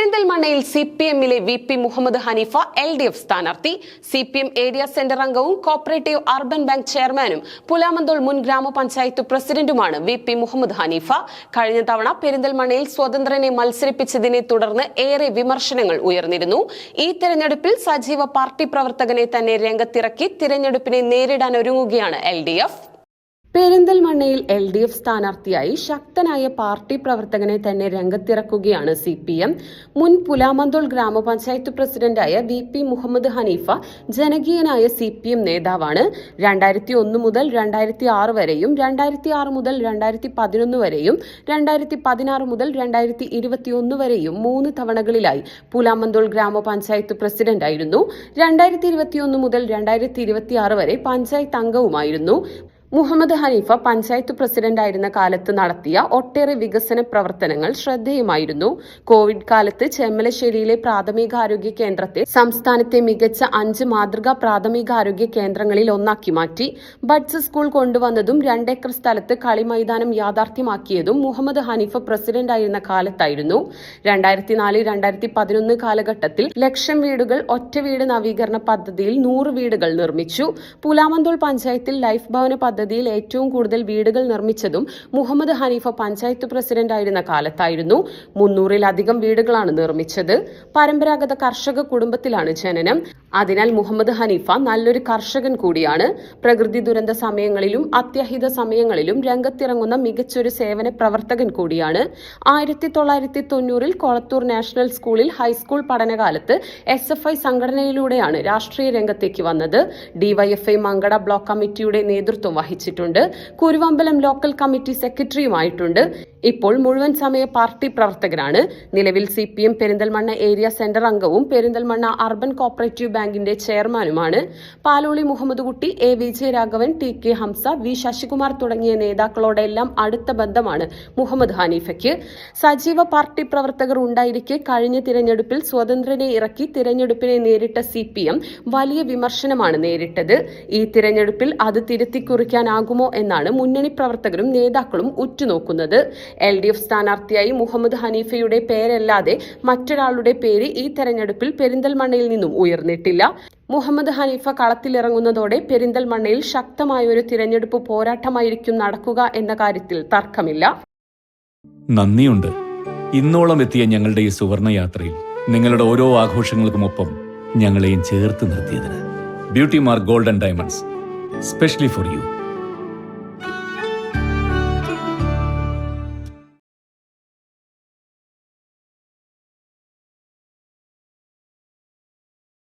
പെരിന്തൽമണ്ണയിൽ സിപിഎമ്മിലെ VP. Muhammad Haneefa LDF സ്ഥാനാർത്ഥി. CPM area centre അംഗവും കോപ്പറേറ്റീവ് അർബൻ ബാങ്ക് ചെയർമാനും പുലാമന്തോൾ മുൻ ഗ്രാമപഞ്ചായത്ത് പ്രസിഡന്റുമാണ് വി.പി. മുഹമ്മദ് ഹനീഫ. കഴിഞ്ഞ തവണ പെരിന്തൽമണ്ണയിൽ സ്വതന്ത്രനെ മത്സരിപ്പിച്ചതിനെ തുടർന്ന് ഏറെ വിമർശനങ്ങൾ ഉയർന്നിരുന്നു. ഈ തെരഞ്ഞെടുപ്പിൽ സജീവ പാർട്ടി പ്രവർത്തകനെ തന്നെ രംഗത്തിറക്കി തിരഞ്ഞെടുപ്പിനെ നേരിടാൻ ഒരുങ്ങുകയാണ് LDF. പെരിന്തൽമണ്ണയിൽ LDF സ്ഥാനാർത്ഥിയായി ശക്തനായ പാർട്ടി പ്രവർത്തകനെ തന്നെ രംഗത്തിറക്കുകയാണ് CPM. മുൻ പുലാമന്തോൾ ഗ്രാമപഞ്ചായത്ത് പ്രസിഡന്റായ വി.പി. മുഹമ്മദ് ഹനീഫ ജനകീയനായ CPM നേതാവാണ്. 2001 മുതൽ 2006 വരെയും 2006 മുതൽ 2011 വരെയും 2016 മുതൽ 2021 വരെയും 3 തവണകളിലായി പുലാമന്തോൾ ഗ്രാമപഞ്ചായത്ത് പ്രസിഡന്റായിരുന്നു. 2021 മുതൽ 2026 വരെ പഞ്ചായത്ത് അംഗവുമായിരുന്നു. മുഹമ്മദ് ഹനീഫ പഞ്ചായത്ത് പ്രസിഡന്റായിരുന്ന കാലത്ത് നടത്തിയ ഒട്ടേറെ വികസന പ്രവർത്തനങ്ങൾ ശ്രദ്ധേയമായിരുന്നു. കോവിഡ് കാലത്ത് ചെമ്മലശ്ശേരിയിലെ പ്രാഥമികാരോഗ്യ കേന്ദ്രത്തെ സംസ്ഥാനത്തെ മികച്ച 5 മാതൃകാ പ്രാഥമികാരോഗ്യ കേന്ദ്രങ്ങളിൽ ഒന്നാക്കി മാറ്റി. ബഡ്സ് സ്കൂൾ കൊണ്ടുവന്നതും 2 ഏക്കർ സ്ഥലത്ത് കളിമൈതാനം യാഥാർത്ഥ്യമാക്കിയതും മുഹമ്മദ് ഹനീഫ പ്രസിഡന്റായിരുന്ന കാലത്തായിരുന്നു. 2004-2011 കാലഘട്ടത്തിൽ 1,00,000 വീടുകൾ ഒറ്റ വീട് നവീകരണ പദ്ധതിയിൽ 100 വീടുകൾ നിർമ്മിച്ചു. പുലാമന്തോൾ പഞ്ചായത്തിൽ ലൈഫ് ഭവന പദ്ധതിയിൽ ഏറ്റവും കൂടുതൽ വീടുകൾ നിർമ്മിച്ചതും മുഹമ്മദ് ഹനീഫ പഞ്ചായത്ത് പ്രസിഡന്റ് ആയിരുന്ന കാലത്തായിരുന്നു. 300-ലധികം വീടുകളാണ് നിർമ്മിച്ചത്. പരമ്പരാഗത കർഷക കുടുംബത്തിലാണ് ജനനം. അതിനാൽ മുഹമ്മദ് ഹനീഫ നല്ലൊരു കർഷകൻ കൂടിയാണ്. പ്രകൃതി ദുരന്ത സമയങ്ങളിലും അത്യാഹിത സമയങ്ങളിലും രംഗത്തിറങ്ങുന്ന മികച്ചൊരു സേവന പ്രവർത്തകൻ കൂടിയാണ്. 1990-ൽ കൊളത്തൂർ നാഷണൽ സ്കൂളിൽ ഹൈസ്കൂൾ പഠനകാലത്ത് SFI സംഘടനയിലൂടെയാണ് രാഷ്ട്രീയ രംഗത്തേക്ക് വന്നത്. DYFI മങ്കട ബ്ലോക്ക് കമ്മിറ്റിയുടെ നേതൃത്വം വഹിച്ചിട്ടുണ്ട്. കുരുവമ്പലം ലോക്കൽ കമ്മിറ്റി സെക്രട്ടറിയുമായിട്ടുണ്ട്. ഇപ്പോൾ മുഴുവൻ സമയ പാർട്ടി പ്രവർത്തകനാണ്. നിലവിൽ CPM പെരിന്തൽമണ്ണ ഏരിയ സെന്റർ അംഗവും പെരിന്തൽമണ്ണ അർബൻ കോപ്പറേറ്റീവ് ബാങ്കിന്റെ ചെയർമാനുമാണ്. പാലോളി മുഹമ്മദ് കുട്ടി, A. Vijayaraghavan, TK Hamza, V. Sasikumar തുടങ്ങിയ നേതാക്കളോടെല്ലാം അടുത്ത ബന്ധമാണ് മുഹമ്മദ് ഹനീഫയ്ക്ക്. സജീവ പാർട്ടി പ്രവർത്തകർ ഉണ്ടായിരിക്കെ കഴിഞ്ഞ തിരഞ്ഞെടുപ്പിൽ സ്വതന്ത്രനെ ഇറക്കി തിരഞ്ഞെടുപ്പിനെ നേരിട്ട CPM വലിയ വിമർശനമാണ് നേരിട്ടത്. ഈ തിരഞ്ഞെടുപ്പിൽ അത് തിരുത്തിക്കുറിക്കാനാകുമോ എന്നാണ് മുന്നണി പ്രവർത്തകരും നേതാക്കളും ഉറ്റുനോക്കുന്നത്. LDF സ്ഥാനാർത്ഥിയായി മുഹമ്മദ് ഹനീഫയുടെ പേരല്ലാതെ മറ്റൊരാളുടെ പേര് ഈ തെരഞ്ഞെടുപ്പിൽ പെരിന്തൽമണ്ണയിൽ നിന്നും ഉയർന്നിട്ടില്ല. മുഹമ്മദ് ഹനീഫ കളത്തിലിറങ്ങുന്നതോടെ പെരിന്തൽമണ്ണയിൽ ശക്തമായൊരു തിരഞ്ഞെടുപ്പ് പോരാട്ടമായിരിക്കും നടക്കുക എന്ന കാര്യത്തിൽ തർക്കമില്ല. നന്ദിയുണ്ട്. ഇന്നോളം എത്തിയ ഞങ്ങളുടെ ഈ സുവർണ യാത്രയിൽ നിങ്ങളുടെ ഓരോ ആഘോഷങ്ങൾക്കുമൊപ്പം ഞങ്ങളെയും ചേർത്ത് നിർത്തിയതിന്. Beauty Mark Gold and Diamonds, specially for U.